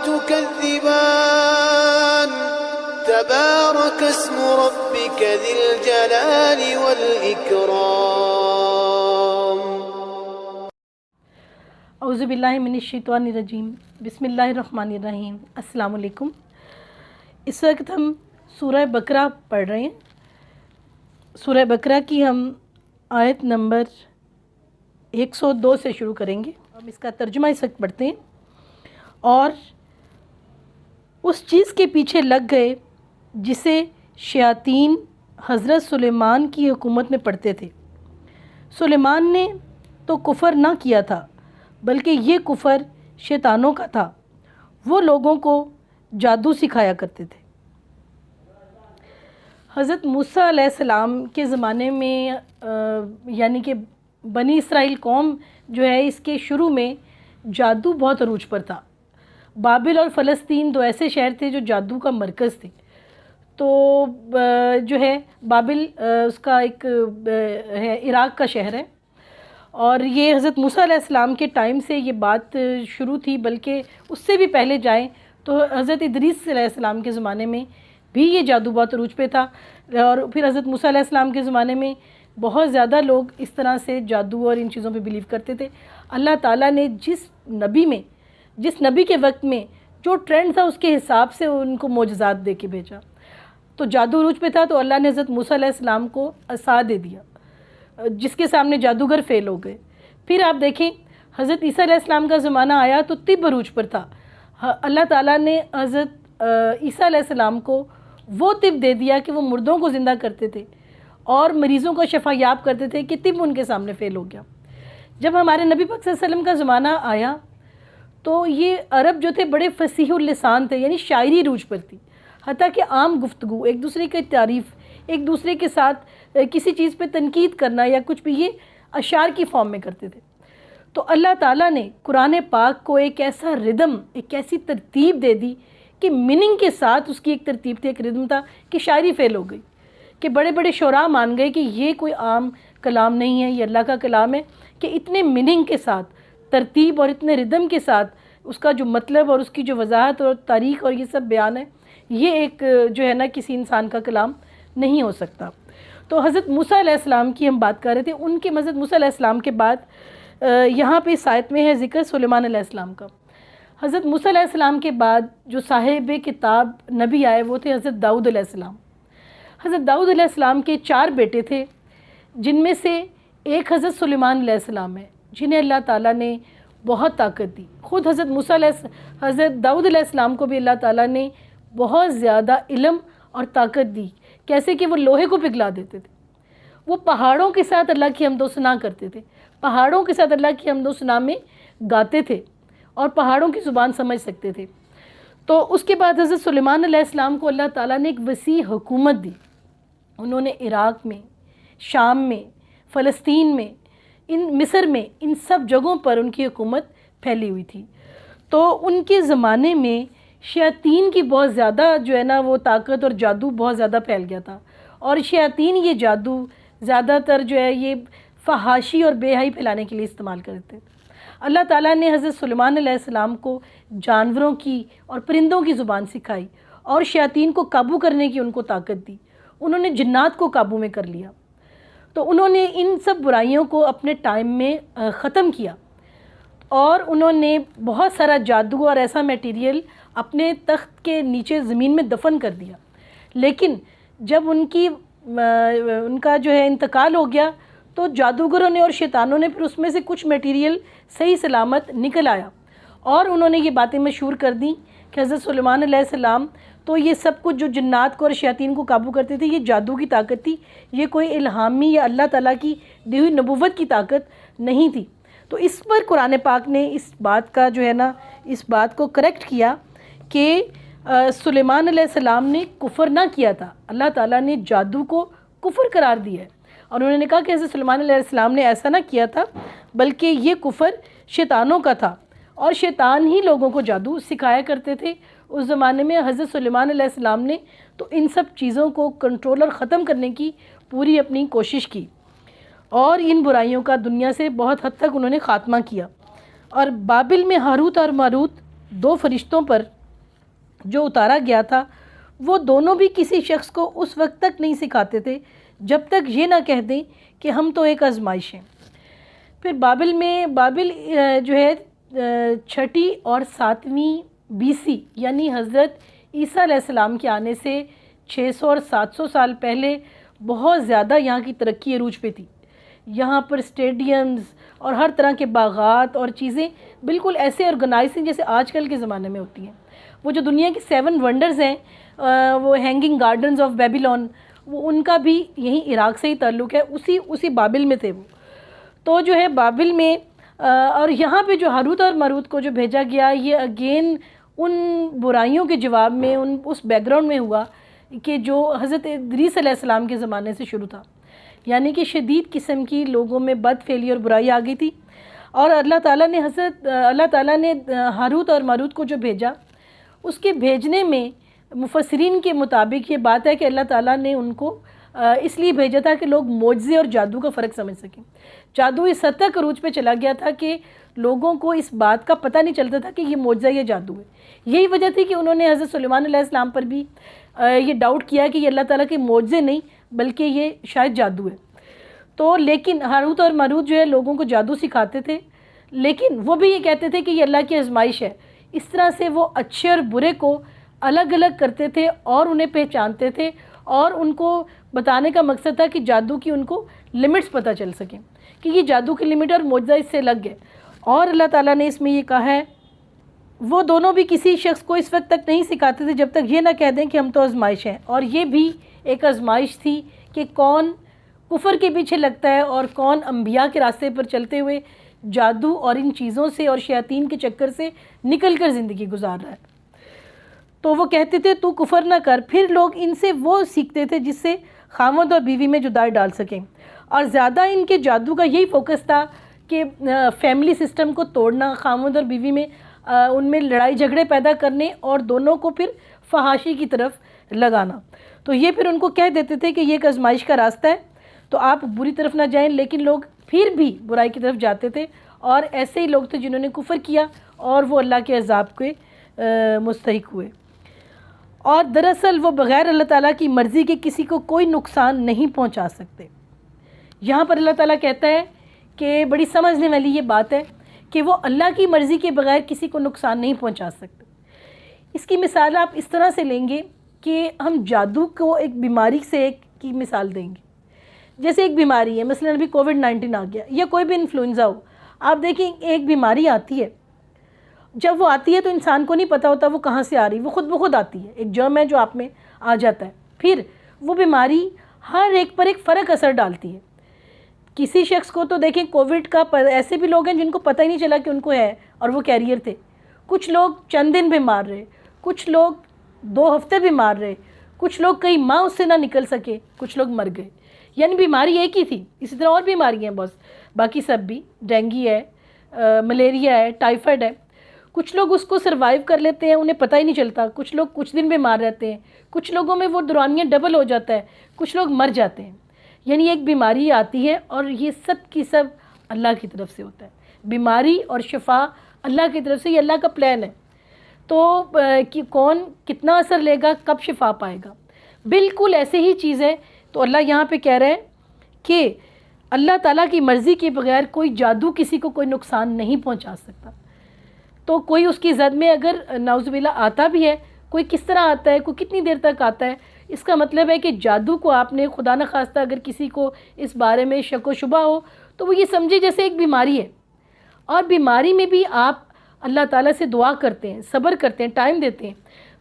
تكذبان تبارك اسم ربك ذي الجلال والإكرام. اعوذ باللہ من الشیطان الرجیم. بسم اللہ الرحمن الرحیم. السلام علیکم. اس وقت ہم سورہ بقرہ پڑھ رہے ہیں. سورہ بقرہ کی ہم آیت نمبر 102 سے شروع کریں گے. ہم اس کا ترجمہ اس وقت پڑھتے ہیں. اور اس چیز کے پیچھے لگ گئے جسے شیاطین حضرت سلیمان کی حکومت میں پڑھتے تھے. سلیمان نے تو کفر نہ کیا تھا بلکہ یہ کفر شیطانوں کا تھا. وہ لوگوں کو جادو سکھایا کرتے تھے. حضرت موسیٰ علیہ السلام کے زمانے میں یعنی کہ بنی اسرائیل قوم جو ہے اس کے شروع میں جادو بہت عروج پر تھا. بابل اور فلسطین دو ایسے شہر تھے جو جادو کا مرکز تھے. تو جو ہے بابل اس کا ایک ہے عراق کا شہر ہے، اور یہ حضرت موسیٰ علیہ السلام کے ٹائم سے یہ بات شروع تھی، بلکہ اس سے بھی پہلے جائیں تو حضرت ادریس علیہ السلام کے زمانے میں بھی یہ جادو بہت عروج پہ تھا. اور پھر حضرت موسیٰ علیہ السلام کے زمانے میں بہت زیادہ لوگ اس طرح سے جادو اور ان چیزوں پہ بلیو کرتے تھے. اللہ تعالیٰ نے جس نبی کے وقت میں جو ٹرینڈ تھا اس کے حساب سے ان کو معجزات دے کے بھیجا. تو جادو عروج پہ تھا تو اللہ نے حضرت موسیٰ علیہ السلام کو عصا دے دیا جس کے سامنے جادوگر فیل ہو گئے. پھر آپ دیکھیں حضرت عیسیٰ علیہ السلام کا زمانہ آیا تو طب عروج پر تھا. اللہ تعالیٰ نے حضرت عیسیٰ علیہ السلام کو وہ طب دے دیا کہ وہ مردوں کو زندہ کرتے تھے اور مریضوں کو شفا یاب کرتے تھے کہ طب ان کے سامنے فیل ہو گیا. جب ہمارے نبی پاک صلی اللہ علیہ وسلم کا زمانہ آیا تو یہ عرب جو تھے بڑے فصیح اللسان تھے، یعنی شاعری عروج پر تھی. حتیٰ کہ عام گفتگو، ایک دوسرے کی تعریف، ایک دوسرے کے ساتھ کسی چیز پہ تنقید کرنا یا کچھ بھی یہ اشعار کی فارم میں کرتے تھے. تو اللہ تعالیٰ نے قرآن پاک کو ایک ایسا ردم، ایک ایسی ترتیب دے دی کہ میننگ کے ساتھ اس کی ایک ترتیب تھی، ایک ردم تھا کہ شاعری فیل ہو گئی کہ بڑے بڑے شعراء مان گئے کہ یہ کوئی عام کلام نہیں ہے، یہ اللہ کا کلام ہے. کہ اتنے میننگ کے ساتھ، ترتیب اور اتنے ردم کے ساتھ اس کا جو مطلب اور اس کی جو وضاحت اور تاریخ اور یہ سب بیان ہے، یہ ایک جو ہے نا کسی انسان کا کلام نہیں ہو سکتا. تو حضرت موسیٰ علیہ السلام کی ہم بات کر رہے تھے. ان کے حضرت موسیٰ علیہ السلام کے بعد یہاں پہ اس آیت میں ہے ذکر سلیمان علیہ السلام کا. حضرت موسیٰ علیہ السلام کے بعد جو صاحب کتاب نبی آئے وہ تھے حضرت داؤد علیہ السلام. حضرت داؤد علیہ السلام کے 4 بیٹے تھے، جن میں سے ایک حضرت سلیمان علیہ السلام ہے جنہیں اللہ تعالیٰ نے بہت طاقت دی. خود حضرت داؤد علیہ السلام کو بھی اللہ تعالیٰ نے بہت زیادہ علم اور طاقت دی. کیسے کہ وہ لوہے کو پگھلا دیتے تھے. وہ پہاڑوں کے ساتھ اللہ کی حمد و ثنا کرتے تھے، پہاڑوں کے ساتھ اللہ کی حمد و ثنا میں گاتے تھے اور پہاڑوں کی زبان سمجھ سکتے تھے. تو اس کے بعد حضرت سلیمان علیہ السلام کو اللہ تعالیٰ نے ایک وسیع حکومت دی. انہوں نے عراق میں، شام میں، فلسطین میں، مصر میں، ان سب جگہوں پر ان کی حکومت پھیلی ہوئی تھی. تو ان کے زمانے میں شیاطین کی بہت زیادہ جو ہے نا وہ طاقت اور جادو بہت زیادہ پھیل گیا تھا. اور شیاطین یہ جادو زیادہ تر جو ہے یہ فحاشی اور بے حیائی پھیلانے کے لیے استعمال کرتے تھے. اللہ تعالیٰ نے حضرت سلیمان علیہ السلام کو جانوروں کی اور پرندوں کی زبان سکھائی اور شیاطین کو قابو کرنے کی ان کو طاقت دی. انہوں نے جنات کو قابو میں کر لیا. تو انہوں نے ان سب برائیوں کو اپنے ٹائم میں ختم کیا اور انہوں نے بہت سارا جادو اور ایسا میٹیریل اپنے تخت کے نیچے زمین میں دفن کر دیا. لیکن جب ان کا جو ہے انتقال ہو گیا تو جادوگروں نے اور شیطانوں نے پھر اس میں سے کچھ میٹیریل صحیح سلامت نکل آیا اور انہوں نے یہ باتیں مشہور کر دیں کہ حضرت سلیمان علیہ السلام تو یہ سب کچھ جو جنات کو اور شیاطین کو قابو کرتے تھے یہ جادو کی طاقت تھی، یہ کوئی الہامی یا اللہ تعالیٰ کی دی ہوئی نبوت کی طاقت نہیں تھی. تو اس پر قرآن پاک نے اس بات کا جو ہے نا اس بات کو کریکٹ کیا کہ سلیمان علیہ السلام نے کفر نہ کیا تھا. اللہ تعالیٰ نے جادو کو کفر قرار دیا ہے اور انہوں نے کہا کہ حضرت سلیمان علیہ السلام نے ایسا نہ کیا تھا بلکہ یہ کفر شیطانوں کا تھا اور شیطان ہی لوگوں کو جادو سکھایا کرتے تھے. اس زمانے میں حضرت سلیمان علیہ السلام نے تو ان سب چیزوں کو کنٹرول اور ختم کرنے کی پوری اپنی کوشش کی اور ان برائیوں کا دنیا سے بہت حد تک انہوں نے خاتمہ کیا. اور بابل میں ہاروت اور ماروت 2 فرشتوں پر جو اتارا گیا تھا وہ دونوں بھی کسی شخص کو اس وقت تک نہیں سکھاتے تھے جب تک یہ نہ کہہ دیں کہ ہم تو ایک آزمائش ہیں۔ پھر بابل جو ہے 6 اور 7ویں BC یعنی حضرت عیسیٰ علیہ السلام کے آنے سے 600 اور 700 سال پہلے بہت زیادہ یہاں کی ترقی عروج پہ تھی۔ یہاں پر اسٹیڈیمز اور ہر طرح کے باغات اور چیزیں بالکل ایسے آرگنائز ہیں جیسے آج کل کے زمانے میں ہوتی ہیں۔ وہ جو دنیا کی 7 ونڈرز ہیں، وہ ہینگنگ گارڈنز آف بیبیلون، وہ ان کا بھی یہیں عراق سے ہی تعلق ہے، اسی بابل میں تھے وہ۔ تو جو ہے بابل میں اور یہاں پہ جو ہاروت اور ماروت کو جو بھیجا گیا، یہ اگین ان برائیوں کے جواب میں اس بیک گراؤنڈ میں ہوا کہ جو حضرت ادریس علیہ السلام کے زمانے سے شروع تھا، یعنی کہ شدید قسم کی لوگوں میں بد فعلی اور برائی آ گئی تھی، اور اللہ تعالیٰ نے ہاروت اور ماروت کو جو بھیجا، اس کے بھیجنے میں مفسرین کے مطابق یہ بات ہے کہ اللہ تعالیٰ نے ان کو اس لیے بھیجا تھا کہ لوگ معجزے اور جادو کا فرق سمجھ سکیں۔ جادو اس حد تک عروج پہ چلا گیا تھا کہ لوگوں کو اس بات کا پتہ نہیں چلتا تھا کہ یہ معجزہ یا جادو ہے۔ یہی وجہ تھی کہ انہوں نے حضرت سلیمان علیہ السلام پر بھی یہ ڈاؤٹ کیا کہ یہ اللہ تعالیٰ کے معجزے نہیں بلکہ یہ شاید جادو ہے۔ تو لیکن ہاروت اور ماروت جو ہے لوگوں کو جادو سکھاتے تھے، لیکن وہ بھی یہ کہتے تھے کہ یہ اللہ کی آزمائش ہے۔ اس طرح سے وہ اچھے اور برے کو الگ الگ کرتے تھے اور انہیں پہچانتے تھے، اور ان کو بتانے کا مقصد تھا کہ جادو کی ان کو لمٹس پتہ چل سکیں کہ یہ جادو کی لمٹ اور معجزہ اس سے لگ گئے۔ اور اللہ تعالیٰ نے اس میں یہ کہا ہے، وہ دونوں بھی کسی شخص کو اس وقت تک نہیں سکھاتے تھے جب تک یہ نہ کہہ دیں کہ ہم تو آزمائش ہیں۔ اور یہ بھی ایک آزمائش تھی کہ کون کفر کے پیچھے لگتا ہے اور کون انبیاء کے راستے پر چلتے ہوئے جادو اور ان چیزوں سے اور شیاطین کے چکر سے نکل کر زندگی گزار رہا ہے۔ تو وہ کہتے تھے تو کفر نہ کر، پھر لوگ ان سے وہ سیکھتے تھے جس سے خاوند اور بیوی میں جدائی ڈال سکیں، اور زیادہ ان کے جادو کا یہی فوکس تھا کہ فیملی سسٹم کو توڑنا، خاوند اور بیوی میں ان میں لڑائی جھگڑے پیدا کرنے اور دونوں کو پھر فحاشی کی طرف لگانا۔ تو یہ پھر ان کو کہہ دیتے تھے کہ یہ ایک آزمائش کا راستہ ہے، تو آپ بری طرف نہ جائیں، لیکن لوگ پھر بھی برائی کی طرف جاتے تھے، اور ایسے ہی لوگ تھے جنہوں نے کفر کیا اور وہ اللہ کے عذاب کے مستحق ہوئے۔ اور دراصل وہ بغیر اللہ تعالیٰ کی مرضی کے کسی کو کوئی نقصان نہیں پہنچا سکتے۔ یہاں پر اللہ تعالیٰ کہتا ہے کہ بڑی سمجھنے والی یہ بات ہے کہ وہ اللہ کی مرضی کے بغیر کسی کو نقصان نہیں پہنچا سکتے۔ اس کی مثال آپ اس طرح سے لیں گے کہ ہم جادو کو ایک بیماری سے کی مثال دیں گے۔ جیسے ایک بیماری ہے، مثلا ابھی کووڈ-19 آ گیا یا کوئی بھی انفلوئنزا ہو، آپ دیکھیں ایک بیماری آتی ہے، جب وہ آتی ہے تو انسان کو نہیں پتہ ہوتا وہ کہاں سے آ رہی، وہ خود بخود آتی ہے، ایک جرم ہے جو آپ میں آ جاتا ہے۔ پھر وہ بیماری ہر ایک پر ایک فرق اثر ڈالتی ہے۔ کسی شخص کو تو دیکھیں کووڈ کا ایسے بھی لوگ ہیں جن کو پتہ ہی نہیں چلا کہ ان کو ہے اور وہ کیریئر تھے، کچھ لوگ چند دن بیمار رہے، کچھ لوگ 2 ہفتے بیمار رہے، کچھ لوگ کئی ماہ اس سے نہ نکل سکے، کچھ لوگ مر گئے۔ یعنی بیماری ایک ہی تھی، اسی طرح اور بیماریاں ہیں بس، باقی سب بھی، ڈینگی ہے، ملیریا ہے، ٹائیفائڈ ہے۔ کچھ لوگ اس کو سروائیو کر لیتے ہیں، انہیں پتہ ہی نہیں چلتا، کچھ لوگ کچھ دن بیمار رہتے ہیں، کچھ لوگوں میں وہ دورانیہ ڈبل ہو جاتا ہے، کچھ لوگ مر جاتے ہیں۔ یعنی ایک بیماری آتی ہے اور یہ سب کی سب اللہ کی طرف سے ہوتا ہے۔ بیماری اور شفا اللہ کی طرف سے، یہ اللہ کا پلان ہے۔ تو کہ کون کتنا اثر لے گا، کب شفا پائے گا، بالکل ایسے ہی چیز ہے۔ تو اللہ یہاں پہ کہہ رہے ہیں کہ اللہ تعالیٰ کی مرضی کے بغیر کوئی جادو کسی کو کوئی نقصان نہیں پہنچا سکتا۔ تو کوئی اس کی زد میں اگر نعوذ باللہ آتا بھی ہے، کوئی کس طرح آتا ہے، کوئی کتنی دیر تک آتا ہے، اس کا مطلب ہے کہ جادو کو آپ نے خدا نخواستہ اگر کسی کو اس بارے میں شک و شبہ ہو تو وہ یہ سمجھے جیسے ایک بیماری ہے، اور بیماری میں بھی آپ اللہ تعالیٰ سے دعا کرتے ہیں، صبر کرتے ہیں، ٹائم دیتے ہیں،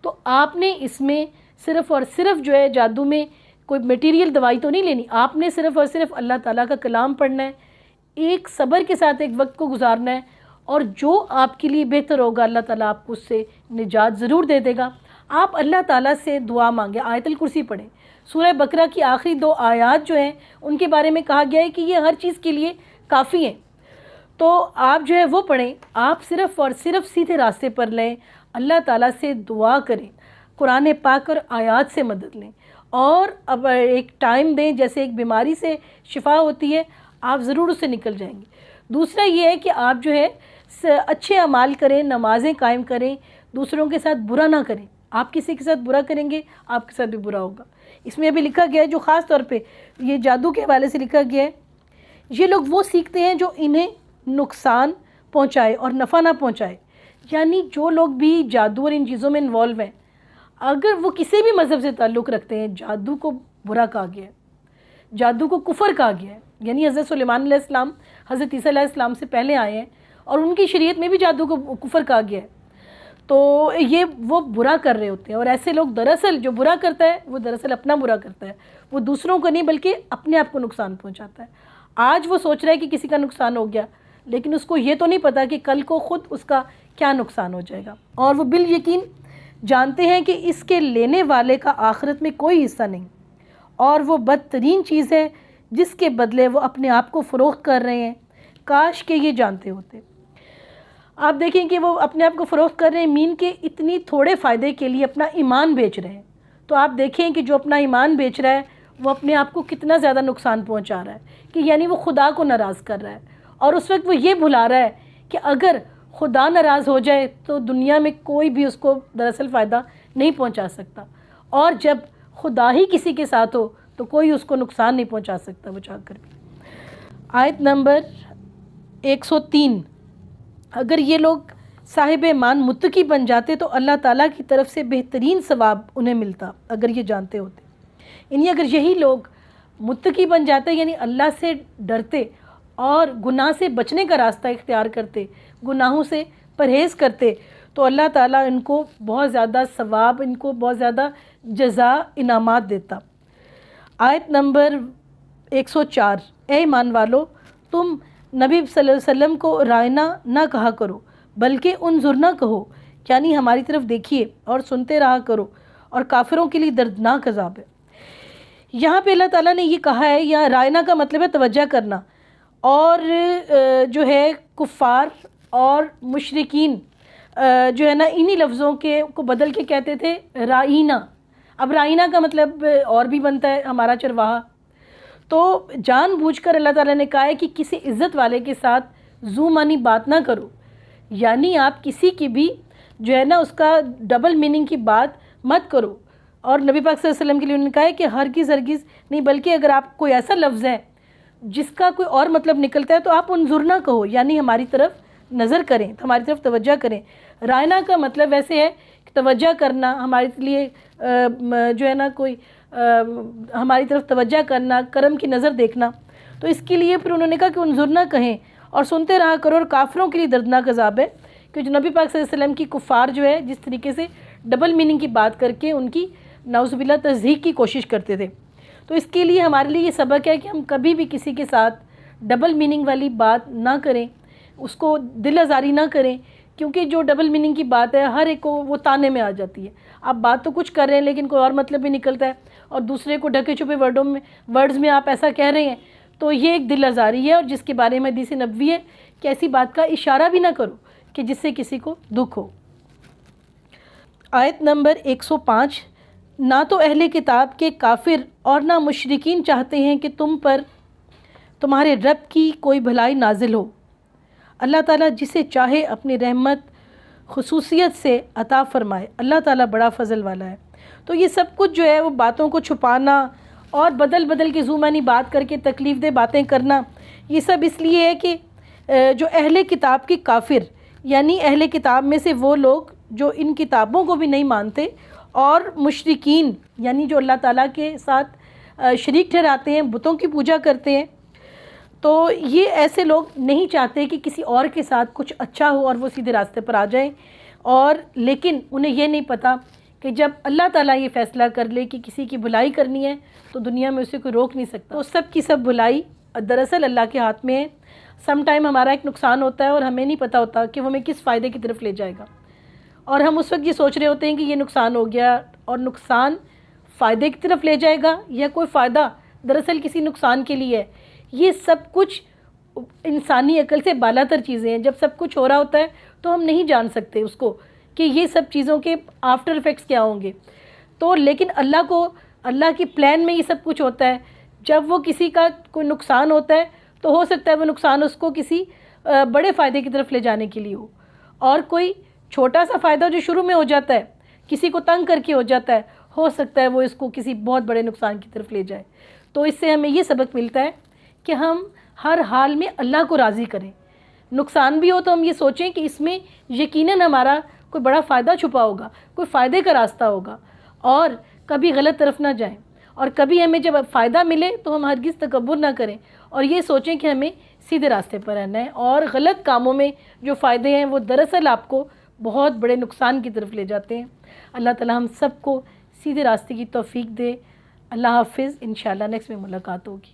تو آپ نے اس میں صرف اور صرف جو ہے جادو میں کوئی میٹیریل دوائی تو نہیں لینی، آپ نے صرف اور صرف اللہ تعالیٰ کا کلام پڑھنا ہے، ایک صبر کے ساتھ ایک وقت کو گزارنا ہے، اور جو آپ کے لیے بہتر ہوگا اللہ تعالیٰ آپ کو اس سے نجات ضرور دے دے گا۔ آپ اللہ تعالیٰ سے دعا مانگیں، آیت الکرسی پڑھیں۔ سورہ بقرہ کی آخری 2 آیات جو ہیں ان کے بارے میں کہا گیا ہے کہ یہ ہر چیز کے لیے کافی ہیں، تو آپ جو ہے وہ پڑھیں، آپ صرف اور صرف سیدھے راستے پر لیں، اللہ تعالیٰ سے دعا کریں، قرآن پاک اور آیات سے مدد لیں، اور اب ایک ٹائم دیں، جیسے ایک بیماری سے شفا ہوتی ہے آپ ضرور اس سے نکل جائیں گے۔ دوسرا یہ ہے کہ آپ جو ہے اچھے اعمال کریں، نمازیں قائم کریں، دوسروں کے ساتھ برا نہ کریں. آپ کسی کے ساتھ برا کریں گے آپ کے ساتھ بھی برا ہوگا. اس میں ابھی لکھا گیا ہے جو خاص طور پہ یہ جادو کے حوالے سے لکھا گیا ہے، یہ لوگ وہ سیکھتے ہیں جو انہیں نقصان پہنچائے اور نفع نہ پہنچائے. یعنی جو لوگ بھی جادو اور ان چیزوں میں انوالو ہیں، اگر وہ کسی بھی مذہب سے تعلق رکھتے ہیں، جادو کو برا کہا گیا ہے، جادو کو کفر کہا گیا ہے. یعنی حضرت سلیمان علیہ السلام حضرت عیسیٰ علیہ السلام سے پہلے آئے ہیں اور ان کی شریعت میں بھی جادو کو کفر کہا گیا ہے. تو یہ وہ برا کر رہے ہوتے ہیں، اور ایسے لوگ دراصل جو برا کرتا ہے وہ دراصل اپنا برا کرتا ہے، وہ دوسروں کو نہیں بلکہ اپنے آپ کو نقصان پہنچاتا ہے. آج وہ سوچ رہا ہے کہ کسی کا نقصان ہو گیا، لیکن اس کو یہ تو نہیں پتا کہ کل کو خود اس کا کیا نقصان ہو جائے گا. اور وہ بالیقین جانتے ہیں کہ اس کے لینے والے کا آخرت میں کوئی حصہ نہیں، اور وہ بدترین چیز ہے جس کے بدلے وہ اپنے آپ کو فروخت کر رہے ہیں. کاش کہ یہ جانتے ہوتے. آپ دیکھیں کہ وہ اپنے آپ کو فروخت کر رہے ہیں مین کے اتنی تھوڑے فائدے کے لیے اپنا ایمان بیچ رہے ہیں. تو آپ دیکھیں کہ جو اپنا ایمان بیچ رہا ہے وہ اپنے آپ کو کتنا زیادہ نقصان پہنچا رہا ہے، کہ یعنی وہ خدا کو ناراض کر رہا ہے. اور اس وقت وہ یہ بھلا رہا ہے کہ اگر خدا ناراض ہو جائے تو دنیا میں کوئی بھی اس کو دراصل فائدہ نہیں پہنچا سکتا، اور جب خدا ہی کسی کے ساتھ ہو تو کوئی اس کو نقصان نہیں پہنچا سکتا وہ چاہ کر بھی. آیت نمبر 103. اگر یہ لوگ صاحب ایمان متقی بن جاتے تو اللہ تعالیٰ کی طرف سے بہترین ثواب انہیں ملتا، اگر یہ جانتے ہوتے. یعنی اگر یہی لوگ متقی بن جاتے، یعنی اللہ سے ڈرتے اور گناہ سے بچنے کا راستہ اختیار کرتے، گناہوں سے پرہیز کرتے، تو اللہ تعالیٰ ان کو بہت زیادہ ثواب، ان کو بہت زیادہ جزا انعامات دیتا. آیت نمبر 104. اے ایمان والو، تم نبی صلی اللہ علیہ وسلم کو رائنا نہ کہا کرو بلکہ انظرنا کہو، یعنی ہماری طرف دیکھیے اور سنتے رہا کرو، اور کافروں کے لیے دردناک عذاب ہے. یہاں پہ اللہ تعالیٰ نے یہ کہا ہے، یا رائنا کا مطلب ہے توجہ کرنا، اور جو ہے کفار اور مشرکین جو ہے نا انہی لفظوں کے کو بدل کے کہتے تھے رائنا. اب رائنا کا مطلب اور بھی بنتا ہے ہمارا چرواہا. تو جان بوجھ کر اللہ تعالیٰ نے کہا ہے کہ کسی عزت والے کے ساتھ زو مانی بات نہ کرو، یعنی آپ کسی کی بھی جو ہے نا اس کا ڈبل میننگ کی بات مت کرو. اور نبی پاک صلی اللہ علیہ وسلم کے لیے انہوں نے کہا ہے کہ ہرگز نہیں، بلکہ اگر آپ کوئی ایسا لفظ ہے جس کا کوئی اور مطلب نکلتا ہے تو آپ انظرنا کہو، یعنی ہماری طرف نظر کریں، ہماری طرف توجہ کریں. رائنا کا مطلب ویسے ہے کہ توجہ کرنا، ہمارے لیے جو ہے نا کوئی ہماری طرف توجہ کرنا، کرم کی نظر دیکھنا. تو اس کے لیے پھر انہوں نے کہا کہ انظرنا کہیں اور سنتے رہا کرو، اور کافروں کے لیے دردناک عذاب ہے. کہ جو نبی پاک صلی اللہ علیہ وسلم کی کفار جو ہے جس طریقے سے ڈبل میننگ کی بات کر کے ان کی نعوذ باللہ تصدیق کی کوشش کرتے تھے. تو اس کے لیے ہمارے لیے یہ سبق ہے کہ ہم کبھی بھی کسی کے ساتھ ڈبل میننگ والی بات نہ کریں، اس کو دل آزاری نہ کریں، کیونکہ جو ڈبل میننگ کی بات ہے ہر ایک کو وہ تانے میں آ جاتی ہے. آپ بات تو کچھ کر رہے ہیں لیکن کوئی اور مطلب بھی نکلتا ہے، اور دوسرے کو ڈھکے چھپے ورڈز میں آپ ایسا کہہ رہے ہیں، تو یہ ایک دل آزاری ہے، اور جس کے بارے میں حدیث نبوی ہے کہ ایسی بات کا اشارہ بھی نہ کرو کہ جس سے کسی کو دکھ ہو. آیت نمبر 105. نہ تو اہل کتاب کے کافر اور نہ مشرکین چاہتے ہیں کہ تم پر تمہارے رب کی کوئی بھلائی نازل ہو. اللہ تعالیٰ جسے چاہے اپنی رحمت خصوصیت سے عطا فرمائے. اللہ تعالیٰ بڑا فضل والا ہے. تو یہ سب کچھ جو ہے وہ باتوں کو چھپانا اور بدل کے زومانی بات کر کے تکلیف دہ باتیں کرنا، یہ سب اس لیے ہے کہ جو اہل کتاب کے کافر، یعنی اہل کتاب میں سے وہ لوگ جو ان کتابوں کو بھی نہیں مانتے، اور مشرکین یعنی جو اللہ تعالیٰ کے ساتھ شریک ٹھہراتے ہیں، بتوں کی پوجا کرتے ہیں، تو یہ ایسے لوگ نہیں چاہتے کہ کسی اور کے ساتھ کچھ اچھا ہو اور وہ سیدھے راستے پر آ جائیں. اور لیکن انہیں یہ نہیں پتہ کہ جب اللہ تعالیٰ یہ فیصلہ کر لے کہ کسی کی بھلائی کرنی ہے تو دنیا میں اسے کوئی روک نہیں سکتا. تو سب کی سب بھلائی دراصل اللہ کے ہاتھ میں ہے. سم ٹائم ہمارا ایک نقصان ہوتا ہے اور ہمیں نہیں پتہ ہوتا کہ وہ ہمیں کس فائدے کی طرف لے جائے گا، اور ہم اس وقت یہ سوچ رہے ہوتے ہیں کہ یہ نقصان ہو گیا، اور نقصان فائدے کی طرف لے جائے گا یا کوئی فائدہ دراصل کسی نقصان کے لیے ہے. یہ سب کچھ انسانی عقل سے بالا تر چیزیں ہیں. جب سب کچھ ہو رہا ہوتا ہے تو ہم نہیں جان سکتے اس کو کہ یہ سب چیزوں کے آفٹر ایفیکٹس کیا ہوں گے. تو لیکن اللہ کی پلان میں یہ سب کچھ ہوتا ہے. جب وہ کسی کا کوئی نقصان ہوتا ہے تو ہو سکتا ہے وہ نقصان اس کو کسی بڑے فائدے کی طرف لے جانے کے لیے اور کوئی چھوٹا سا فائدہ جو شروع میں ہو جاتا ہے، کسی کو تنگ کر کے ہو جاتا ہے، ہو سکتا ہے وہ اس کو کسی بہت بڑے نقصان کی طرف لے جائے۔ تو اس سے ہمیں یہ سبق ملتا ہے کہ ہم ہر حال میں اللہ کو راضی کریں، نقصان بھی ہو تو ہم یہ سوچیں کہ اس میں یقیناً ہمارا کوئی بڑا فائدہ چھپا ہوگا، کوئی فائدے کا راستہ ہوگا، اور کبھی غلط طرف نہ جائیں، اور کبھی ہمیں جب فائدہ ملے تو ہم ہرگز تکبر نہ کریں اور یہ سوچیں کہ ہمیں سیدھے راستے پر رہنا ہے، اور غلط کاموں میں جو فائدے ہیں وہ دراصل آپ کو بہت بڑے نقصان کی طرف لے جاتے ہیں۔ اللہ تعالی ہم سب کو سیدھے راستے کی توفیق دے۔ اللہ حافظ، انشاءاللہ نیکسٹ میں ملاقات ہوگی۔